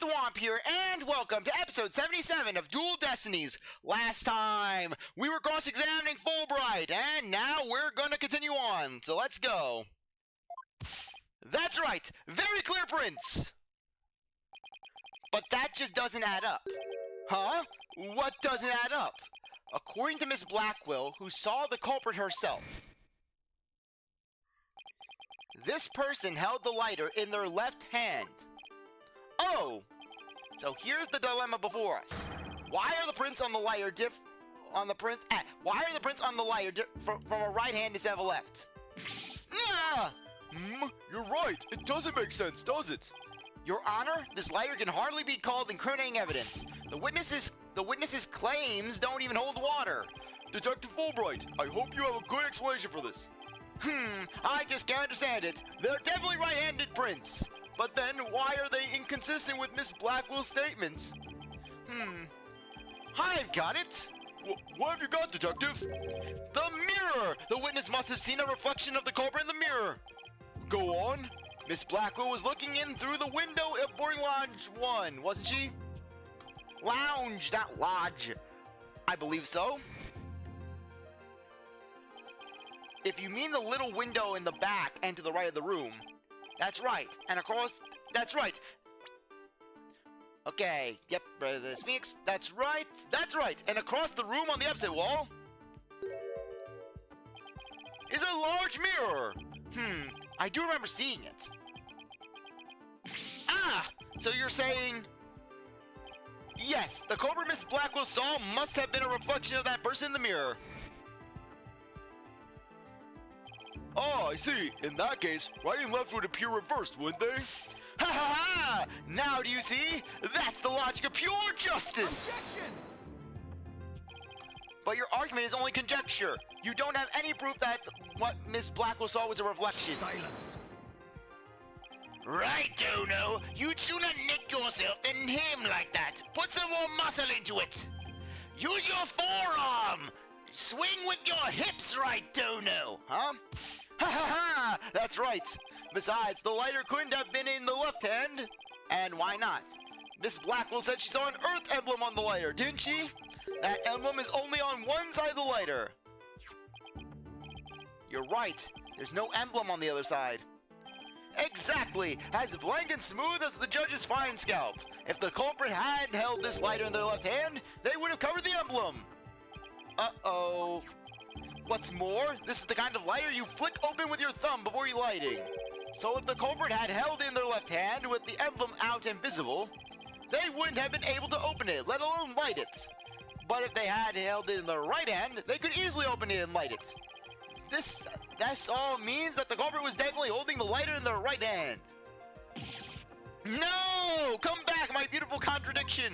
CzarThwomp here, and welcome to episode 77 of Dual Destinies. Last time, we were cross-examining Fulbright, and now we're gonna continue on, so let's go. That's right, very clear prints! But that just doesn't add up. Huh? What doesn't add up? According to Miss Blackwell, who saw the culprit herself, this person held the lighter in their left hand. Oh! So here's the dilemma before us. Why are the prints on the lighter why are the prints on the lighter from a right hand instead of a left? Ah! You're right. It doesn't make sense, does it? Your Honor, this lighter can hardly be called incriminating evidence. The witness's claims don't even hold water. Detective Fulbright, I hope you have a good explanation for this. I just can't understand it. They're definitely right-handed prints. But then, why are they inconsistent with Miss Blackwell's statements? I've got it. What have you got, Detective? The mirror! The witness must have seen a reflection of the culprit in the mirror. Go on. Miss Blackwell was looking in through the window of boarding lounge 1, wasn't she? Lounge, not lodge. I believe so. If you mean the little window in the back and to the right of the room, that's right. And across, that's right. Okay, yep, Brother Phoenix, that's right. And across the room on the opposite wall is a large mirror. I do remember seeing it. Ah, so you're saying, yes, the culprit Miss Blackwell saw must have been a reflection of that person in the mirror. Oh, I see. In that case, right and left would appear reversed, wouldn't they? Ha ha ha! Now do you see? That's the logic of pure justice! Objection! But your argument is only conjecture. You don't have any proof that what Miss Blackwell saw was a reflection. Silence. Right, Dono. You'd sooner nick yourself than him like that. Put some more muscle into it. Use your forearm. Swing with your hips, right, Dono? Huh? Ha ha ha! That's right. Besides, the lighter couldn't have been in the left hand. And why not? Miss Blackwell said she saw an Earth emblem on the lighter, didn't she? That emblem is only on one side of the lighter. You're right. There's no emblem on the other side. Exactly. As blank and smooth as the judge's fine scalp. If the culprit had held this lighter in their left hand, they would have covered the emblem. Uh-oh. What's more, this is the kind of lighter you flick open with your thumb before you lighting. So if the culprit had held in their left hand with the emblem out and visible, they wouldn't have been able to open it, let alone light it. But if they had held it in their right hand, they could easily open it and light it. This all means that the culprit was definitely holding the lighter in their right hand. No! Come back, my beautiful contradiction!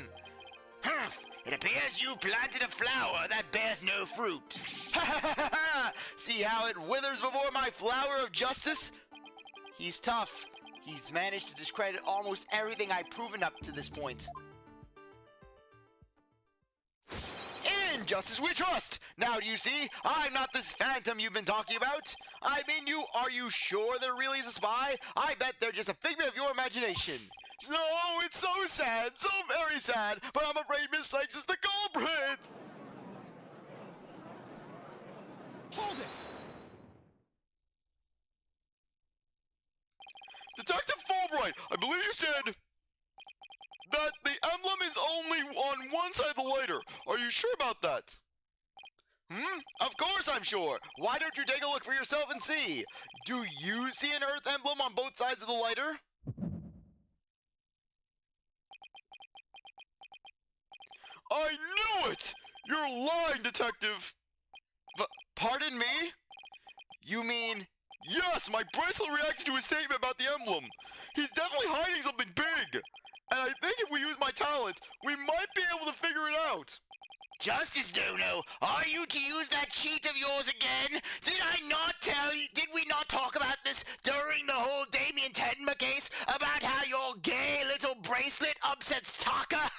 Humph! It appears you planted a flower that bears no fruit. Ha ha ha ha! See how it withers before my flower of justice? He's tough. He's managed to discredit almost everything I've proven up to this point. In justice we trust! Now do you see, I'm not this phantom you've been talking about. I mean, are you sure there really is a spy? I bet they're just a figment of your imagination. No, it's so sad, so very sad, but I'm afraid Miss Sykes is the culprit! Hold it! Detective Fulbright, I believe you said that the emblem is only on one side of the lighter. Are you sure about that? Of course I'm sure. Why don't you take a look for yourself and see? Do you see an Earth emblem on both sides of the lighter? I knew it! You're lying, Detective! Pardon me? You mean... Yes, my bracelet reacted to his statement about the emblem. He's definitely hiding something big. And I think if we use my talent, we might be able to figure it out. Justice Dono, are you to use that cheat of yours again? Did I not tell you? Did we not talk about this during the whole Damien Tenma case? About how your gay little bracelet upsets Taka?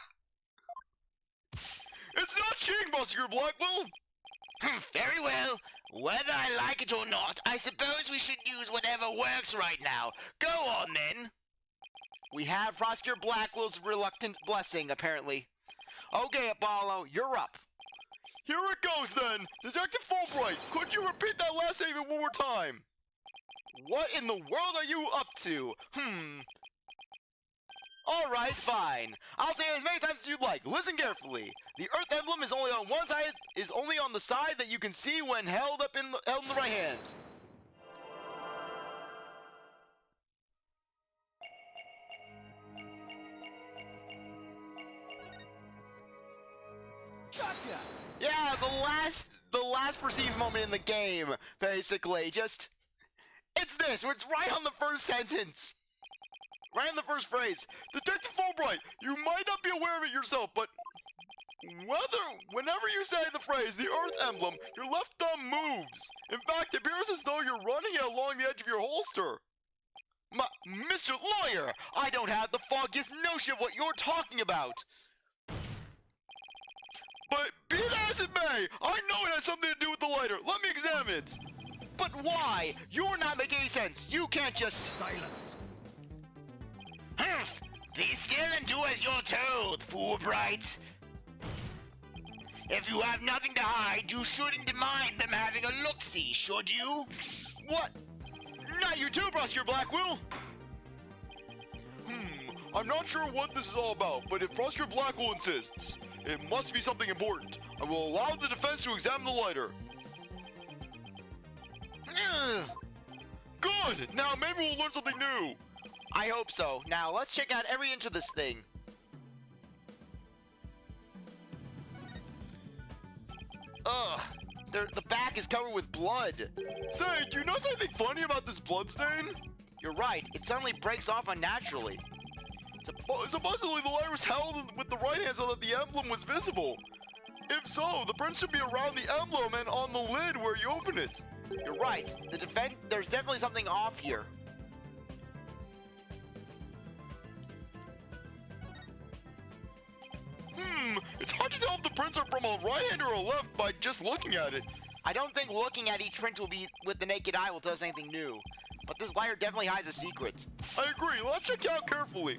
It's not cheating, Buster Blackwell! Very well. Whether I like it or not, I suppose we should use whatever works right now. Go on, then. We have Prosecutor Blackwell's reluctant blessing, apparently. Okay, Apollo, you're up. Here it goes then! Detective Fulbright, could you repeat that last statement one more time? What in the world are you up to? Alright, fine. I'll say it as many times as you'd like. Listen carefully. The Earth emblem is only on one side, is only on the side that you can see when held in the right hand. Gotcha! Yeah, the last perceived moment in the game, basically. Just, it's this, where it's right on the first sentence. Right in the first phrase. Detective Fulbright, you might not be aware of it yourself, but whenever you say the phrase, the Earth emblem, your left thumb moves. In fact, it appears as though you're running it along the edge of your holster. Mr. Lawyer, I don't have the foggiest notion of what you're talking about. But be that as it may, I know it has something to do with the lighter. Let me examine it. But why? You're not making any sense. You can't just... Silence. Humph! Be still and do as you're told, Fulbright. If you have nothing to hide, you shouldn't mind them having a look-see, should you? What? Not you too, Prosecutor Blackwell! I'm not sure what this is all about, but if Prosecutor Blackwell insists, it must be something important. I will allow the defense to examine the lighter. Good! Now maybe we'll learn something new. I hope so. Now, let's check out every inch of this thing. Ugh. The back is covered with blood. Say, do you notice anything funny about this blood stain? You're right. It suddenly breaks off unnaturally. Supposedly the lighter was held with the right hand so that the emblem was visible. If so, the print should be around the emblem and on the lid where you open it. You're right. There's definitely something off here. It's hard to tell if the prints are from a right hand or a left by just looking at it. I don't think looking at each print with the naked eye will tell us anything new. But this lighter definitely hides a secret. I agree. Let's check it out carefully.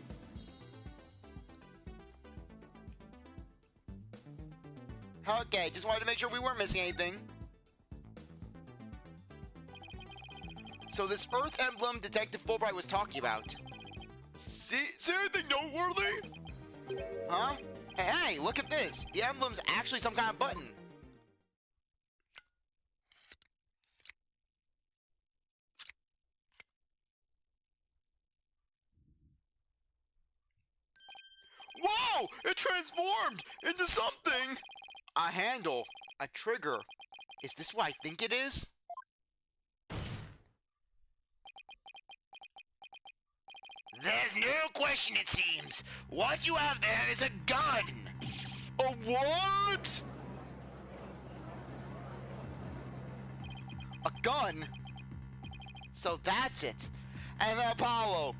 Okay, just wanted to make sure we weren't missing anything. So this Earth emblem Detective Fulbright was talking about. See anything noteworthy? Huh? Hey, look at this. The emblem's actually some kind of button. Whoa! It transformed into something! A handle. A trigger. Is this what I think it is? There's no question, it seems. What you have there is a gun. A what? A gun? So that's it. And then Apollo.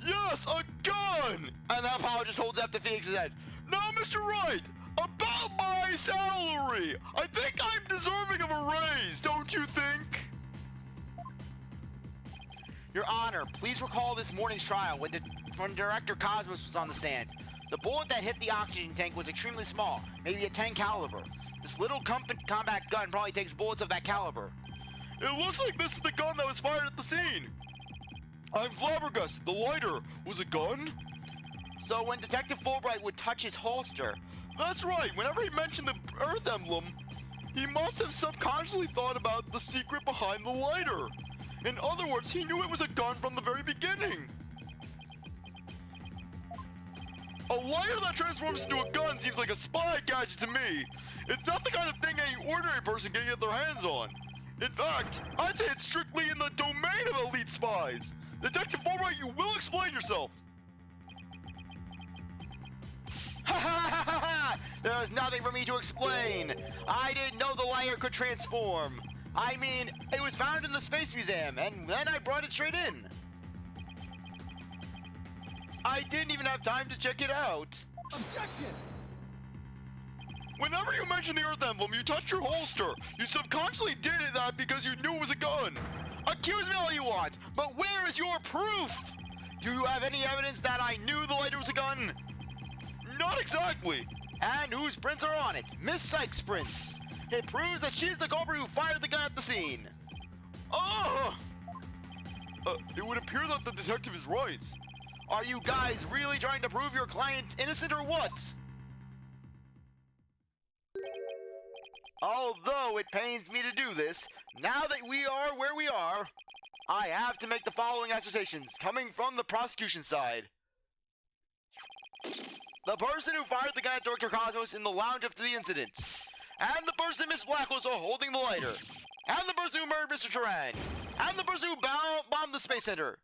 Yes, a gun! And then Apollo just holds up the Phoenix's head. Now, Mr. Wright, about my salary, I think I'm deserving of a raise, don't you think? Your Honor, please recall this morning's trial when Director Cosmos was on the stand. The bullet that hit the oxygen tank was extremely small, maybe a 10 caliber. This little combat gun probably takes bullets of that caliber. It looks like this is the gun that was fired at the scene. I'm flabbergasted. The lighter was a gun? So when Detective Fulbright would touch his holster... That's right. Whenever he mentioned the Earth emblem, he must have subconsciously thought about the secret behind the lighter. In other words, he knew it was a gun from the very beginning. A lighter that transforms into a gun seems like a spy gadget to me. It's not the kind of thing any ordinary person can get their hands on. In fact, I'd say it's strictly in the domain of elite spies. Detective Fulbright, you will explain yourself. Ha ha ha ha ha! There's nothing for me to explain. I didn't know the lighter could transform. I mean, it was found in the Space Museum, and then I brought it straight in. I didn't even have time to check it out. Objection! Whenever you mention the Earth emblem, you touch your holster. You subconsciously did that because you knew it was a gun. Accuse me all you want, but where is your proof? Do you have any evidence that I knew the lighter was a gun? Not exactly. And whose prints are on it? Miss Sykes' prints. It proves that she's the culprit who fired the gun at the scene. Oh! It would appear that the detective is right. Are you guys really trying to prove your client innocent or what? Although it pains me to do this, now that we are where we are, I have to make the following assertions coming from the prosecution side. The person who fired the gun at Dr. Cosmos in the lounge after the incident, and the person Miss Blackwell saw holding the lighter, and the person who murdered Mr. Turan, and the person who bombed the Space Center,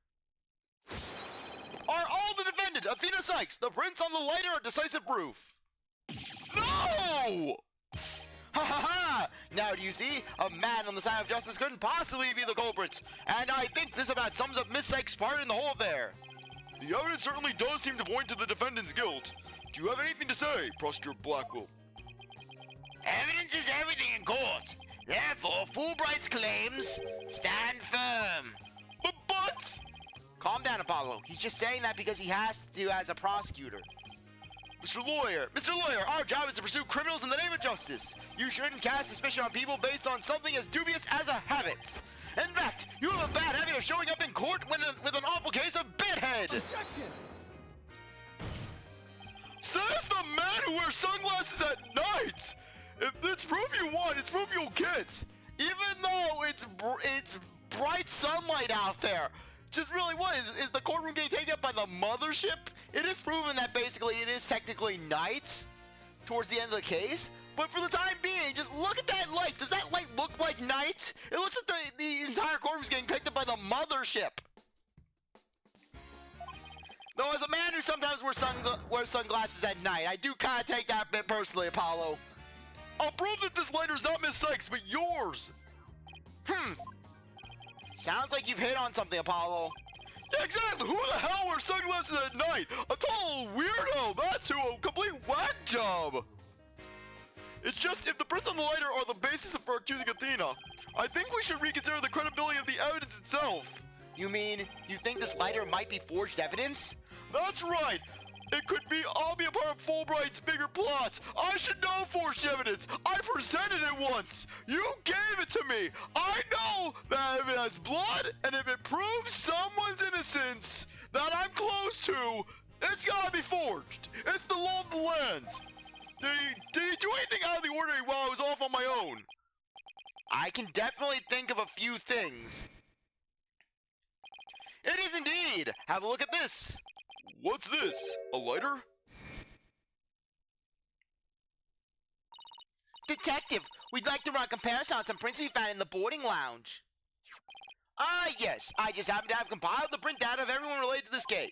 are all the defendant, Athena Sykes. The prints on the lighter are decisive proof. No! Ha ha ha! Now do you see? A man on the side of justice couldn't possibly be the culprit. And I think this about sums up Miss Sykes' part in the whole affair. The evidence certainly does seem to point to the defendant's guilt. Do you have anything to say, Prosecutor Blackwell? Evidence is everything in court. Therefore, Fulbright's claims stand firm. But... Calm down, Apollo. He's just saying that because he has to as a prosecutor. Mr. Lawyer, our job is to pursue criminals in the name of justice. You shouldn't cast suspicion on people based on something as dubious as a habit. In fact, you have a bad habit of showing up in court with an awful case of bedhead. Objection! Says the man who wears sunglasses at night! If it's proof you want, it's proof you'll get. Even though it's bright sunlight out there. Just really what? Is the courtroom getting taken up by the mothership? It is proven that basically it is technically night towards the end of the case. But for the time being, just look at that light. Does that light look like night? It looks like the entire courtroom is getting picked up by the mothership. Though as a man who sometimes wears sunglasses at night, I do kind of take that bit personally, Apollo. I'll prove that this lighter's not Miss Sykes, but yours. Sounds like you've hit on something, Apollo. Yeah, exactly. Who the hell wears sunglasses at night? A total weirdo. That's who. A complete whack job. It's just if the prints on the lighter are the basis for accusing Athena, I think we should reconsider the credibility of the evidence itself. You mean you think this lighter might be forged evidence? That's right. It could all be a part of Fulbright's bigger plot. I should know forged evidence. I presented it once. You gave it to me. I know that if it has blood and if it proves someone's innocence that I'm close to, it's gotta be forged. It's the law of the land. Did he do anything out of the ordinary while I was off on my own? I can definitely think of a few things. It is indeed. Have a look at this. What's this? A lighter? Detective, we'd like to run a comparison on some prints we found in the boarding lounge. Yes. I just happen to have compiled the print data of everyone related to this case.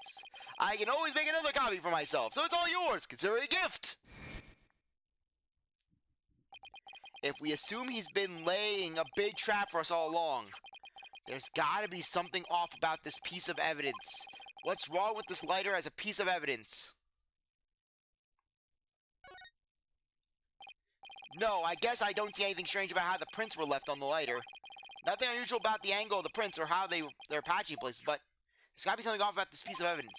I can always make another copy for myself, so it's all yours. Consider it a gift. If we assume he's been laying a big trap for us all along, there's gotta be something off about this piece of evidence. What's wrong with this lighter as a piece of evidence? No, I guess I don't see anything strange about how the prints were left on the lighter. Nothing unusual about the angle of the prints or how they're patching places, but there's gotta be something off about this piece of evidence.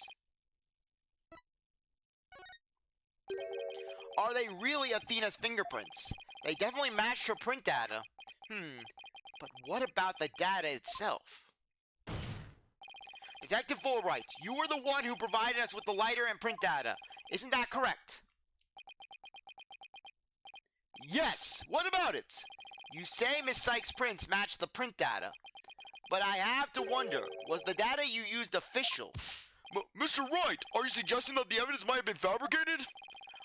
Are they really Athena's fingerprints? They definitely matched her print data. But what about the data itself? Detective Fulbright, you were the one who provided us with the lighter and print data. Isn't that correct? Yes! What about it? You say Miss Sykes' prints match the print data. But I have to wonder, was the data you used official? Mr. Wright, are you suggesting that the evidence might have been fabricated?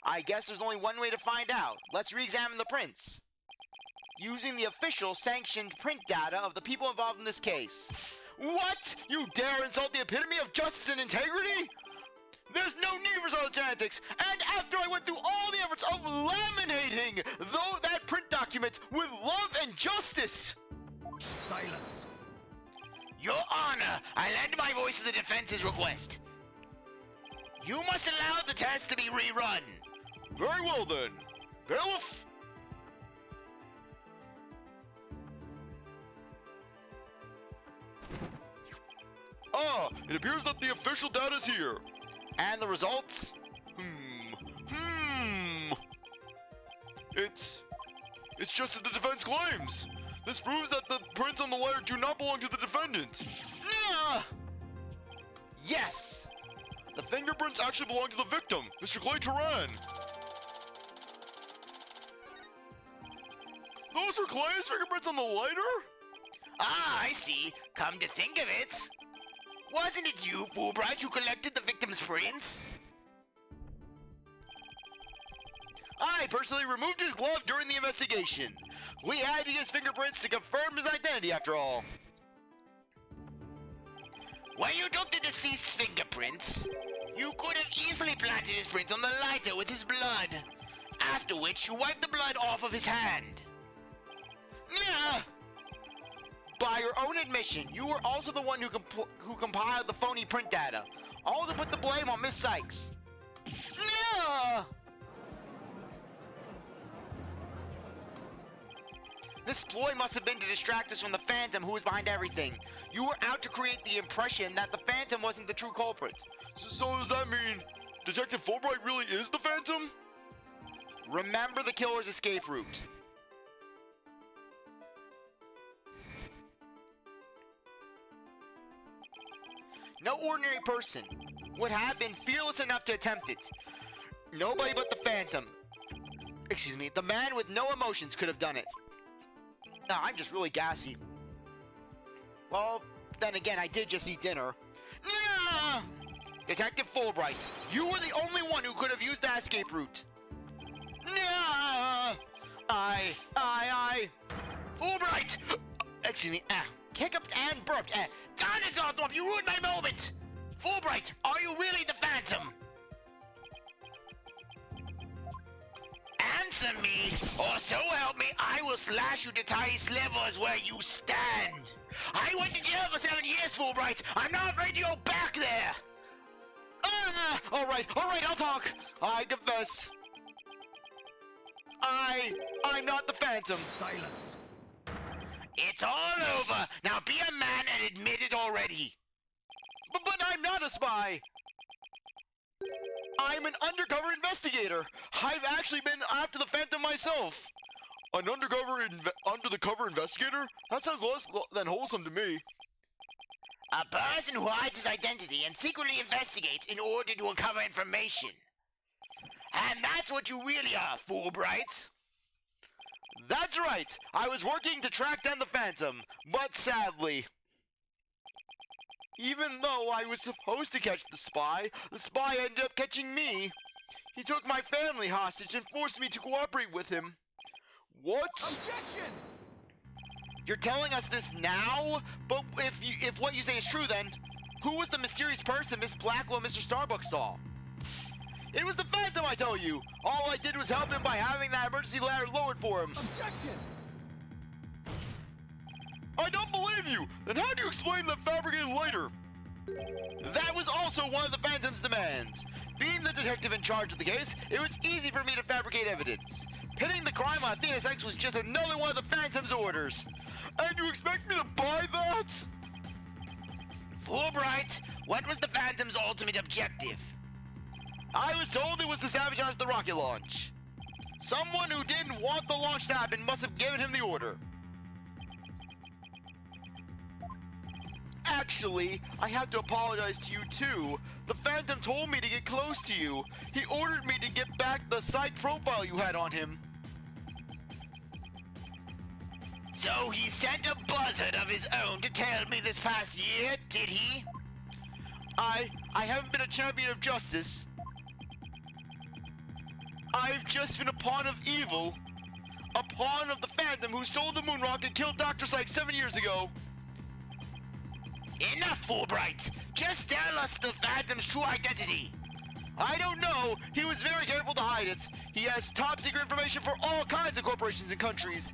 I guess there's only one way to find out. Let's re-examine the prints. Using the official sanctioned print data of the people involved in this case. What? You dare insult the epitome of justice and integrity? There's no need for such antics, and after I went through all the efforts of laminating that print document with love and justice. Silence. Your Honor, I lend my voice to the defense's request. You must allow the test to be rerun. Very well then. Bailiff? It appears that the official data is here. And the results? It's just as the defense claims. This proves that the prints on the letter do not belong to the defendant. Nah! Yes! The fingerprints actually belong to the victim, Mr. Clay Turan. Those were Clay's fingerprints on the lighter? Ah, I see. Come to think of it. Wasn't it you, Fulbright, who collected the victim's prints? I personally removed his glove during the investigation. We had to use fingerprints to confirm his identity after all. When you took the deceased's fingerprints, you could have easily planted his prints on the lighter with his blood, after which you wiped the blood off of his hand. Nah! By your own admission, you were also the one who compiled the phony print data, all to put the blame on Miss Sykes. Nah! This ploy must have been to distract us from the Phantom who was behind everything. You were out to create the impression that the Phantom wasn't the true culprit. So does that mean Detective Fulbright really is the Phantom? Remember the killer's escape route. No ordinary person would have been fearless enough to attempt it. Nobody but the Phantom. Excuse me, the man with no emotions could have done it. I'm just really gassy. Well, then again, I did just eat dinner. Nah! Detective Fulbright, you were the only one who could have used that escape route. Nah! Fulbright! Excuse me, hiccuped and burped. Darn it, CzarThwomp, you ruined my moment! Fulbright, are you really the Phantom? Answer me, or so help me, I will slash you to tiny slivers where you stand. I went to jail for 7 years, Fulbright. I'm not afraid to go back there. All right, I'll talk. I confess. I'm not the Phantom. Silence. It's all over. Now be a man and admit it already. But I'm not a spy. I'm an undercover investigator. I've actually been after the Phantom myself. An under-the-cover investigator? That sounds less than wholesome to me. A person who hides his identity and secretly investigates in order to uncover information. And that's what you really are, Fulbright. That's right. I was working to track down the Phantom, but sadly, even though I was supposed to catch the spy ended up catching me. He took my family hostage and forced me to cooperate with him. What? Objection! You're telling us this now? But if what you say is true, then who was the mysterious person Miss Blackwell and Mr. Starbucks saw? It was the Phantom, I tell you! All I did was help him by having that emergency ladder lowered for him. Objection! I don't believe you! Then how do you explain the fabricated lighter? That was also one of the Phantom's demands. Being the detective in charge of the case, it was easy for me to fabricate evidence. Pinning the crime on Athena's ex was just another one of the Phantom's orders. And you expect me to buy that? Fulbright, what was the Phantom's ultimate objective? I was told it was to sabotage the rocket launch. Someone who didn't want the launch to happen must have given him the order. Actually, I have to apologize to you too. The Phantom told me to get close to you. He ordered me to get back the psych profile you had on him. So he sent a buzzard of his own to tell me this past year, did he? I haven't been a champion of justice. I've just been a pawn of evil. A pawn of the Phantom who stole the moon rock and killed Dr. Psych 7 years ago. Enough, Fulbright! Just tell us the Phantom's true identity! I don't know! He was very careful to hide it. He has top secret information for all kinds of corporations and countries.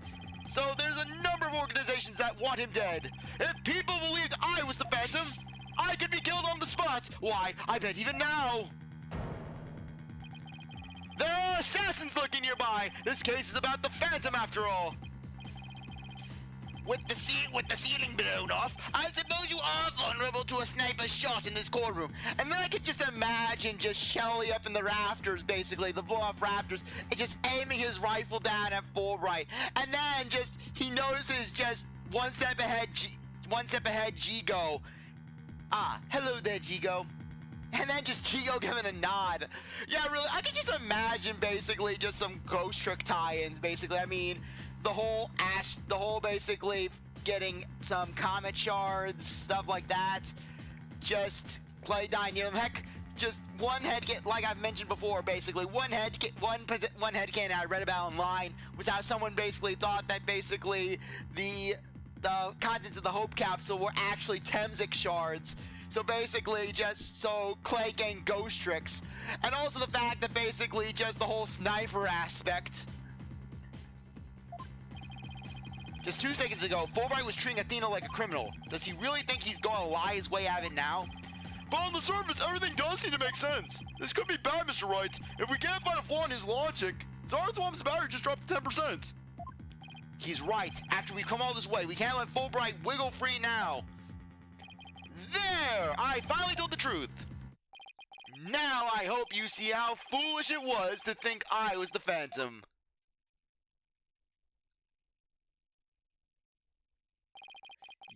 So there's a number of organizations that want him dead. If people believed I was the Phantom, I could be killed on the spot! Why, I bet even now! There are assassins lurking nearby! This case is about the Phantom after all! With the ceiling blown off, I suppose you are vulnerable to a sniper's shot in this courtroom. And then I could just imagine just Shelley up in the rafters, basically, the blow-off rafters, and just aiming his rifle down at Fulbright. And then just, he notices just one step ahead, Jigo. Ah, hello there, Jigo. And then just Jigo giving a nod. Yeah, really, I could just imagine basically just some Ghost Trick tie-ins, basically. I mean, the whole basically getting some comet shards, stuff like that. Just Clay dying near them. Heck, just one head get, like I've mentioned before, basically one head cannon I read about online was how someone basically thought that basically the contents of the Hope capsule were actually Temsic shards. So basically just so Clay gained ghost tricks. And also the fact that basically just the whole sniper aspect. Just 2 seconds ago, Fulbright was treating Athena like a criminal. Does he really think he's going to lie his way out of it now? But on the surface, everything does seem to make sense. This could be bad, Mr. Wright. If we can't find a flaw in his logic, CzarThwomp's battery just dropped to 10%. He's right. After we've come all this way, we can't let Fulbright wiggle free now. There! I finally told the truth. Now I hope you see how foolish it was to think I was the Phantom.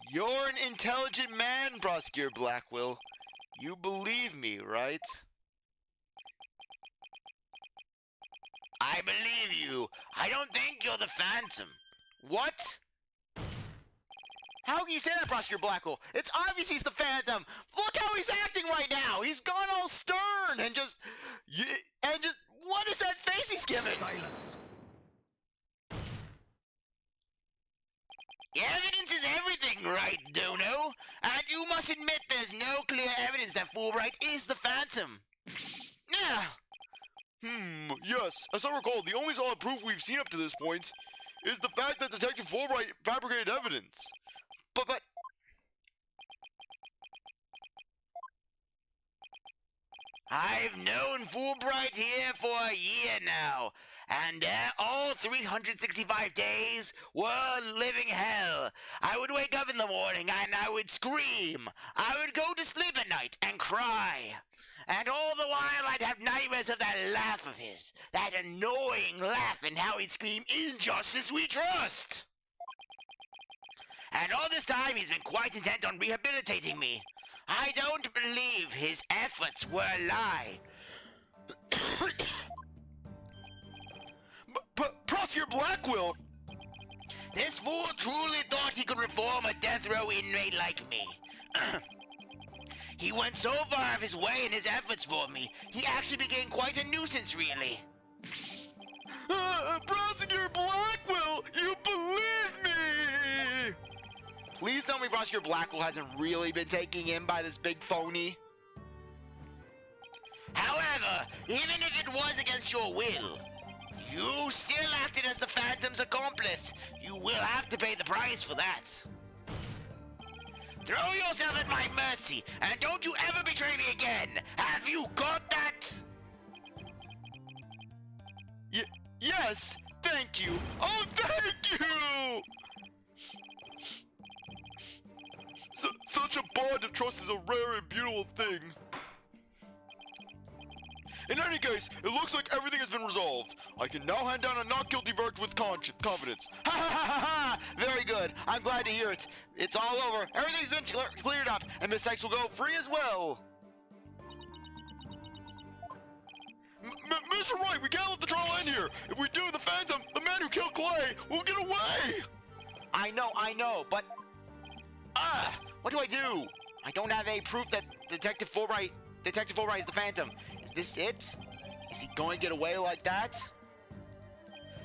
You're an intelligent man, Prosecutor Blackwell. You believe me, right? I believe you. I don't think you're the Phantom. What? How can you say that, Prosecutor Blackwell? It's obvious he's the Phantom. Look how he's acting right now. He's gone all stern and just... what is that face he's giving? Silence. Evidence is everything, right, Dono? And you must admit there's no clear evidence that Fulbright is the Phantom. Yeah. Yes. As I recall, the only solid proof we've seen up to this point is the fact that Detective Fulbright fabricated evidence. But... I've known Fulbright here for a year now. And all 365 days were living hell. I would wake up in the morning and I would scream. I would go to sleep at night and cry. And all the while I'd have nightmares of that laugh of his. That annoying laugh and how he'd scream, "Injustice we trust!" And all this time he's been quite intent on rehabilitating me. I don't believe his efforts were a lie. Prosecutor Blackwell! This fool truly thought he could reform a death row inmate like me. He went so far of his way in his efforts for me, he actually became quite a nuisance, really. Prosecutor Blackwell, you believe me! Please tell me Prosecutor Blackwell hasn't really been taken in by this big phony. However, even if it was against your will, you still acted as the Phantom's accomplice. You will have to pay the price for that. Throw yourself at my mercy, and don't you ever betray me again. Have you got that? Yes, thank you. Oh, thank you! Such a bond of trust is a rare and beautiful thing. In any case, it looks like everything has been resolved. I can now hand down a not guilty verdict with confidence. Ha ha ha ha ha! Very good. I'm glad to hear it. It's all over. Everything's been cleared up, and Miss Sykes will go free as well. Mr. Wright, we can't let the trial end here. If we do, the Phantom, the man who killed Clay, will get away. I know, but... what do I do? I don't have any proof that Detective Fulbright is the Phantom. Is this it? Is he going to get away like that?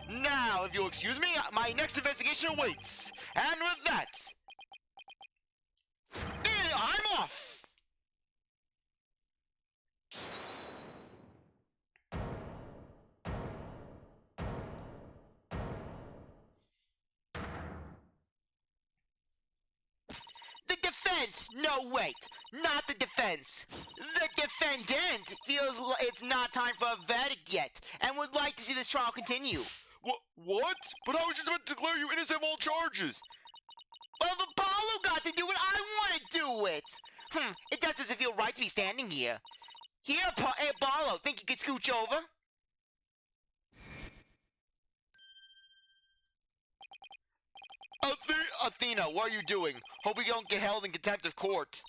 Now, if you'll excuse me, my next investigation awaits. And with that, I'm off. The defense! No, wait. Not the defense. The defendant feels it's not time for a verdict yet, and would like to see this trial continue. What? But how was you supposed to declare you innocent of all charges? Well, if Apollo got to do it, I want to do it. It just doesn't feel right to be standing here. Here, hey, Apollo, think you could scooch over? Athena, what are you doing? Hope we don't get held in contempt of court.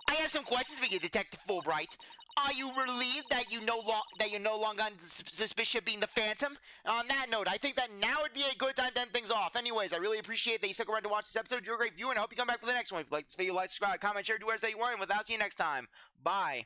I have some questions for you, Detective Fulbright. Are you relieved that you're no longer under suspicion of being the Phantom? On that note, I think that now would be a good time to end things off. Anyways, I really appreciate that you stuck around to watch this episode. You're a great viewer, and I hope you come back for the next one. If you like this video, like, subscribe, comment, share, do whatever you want, and without, see you next time. Bye.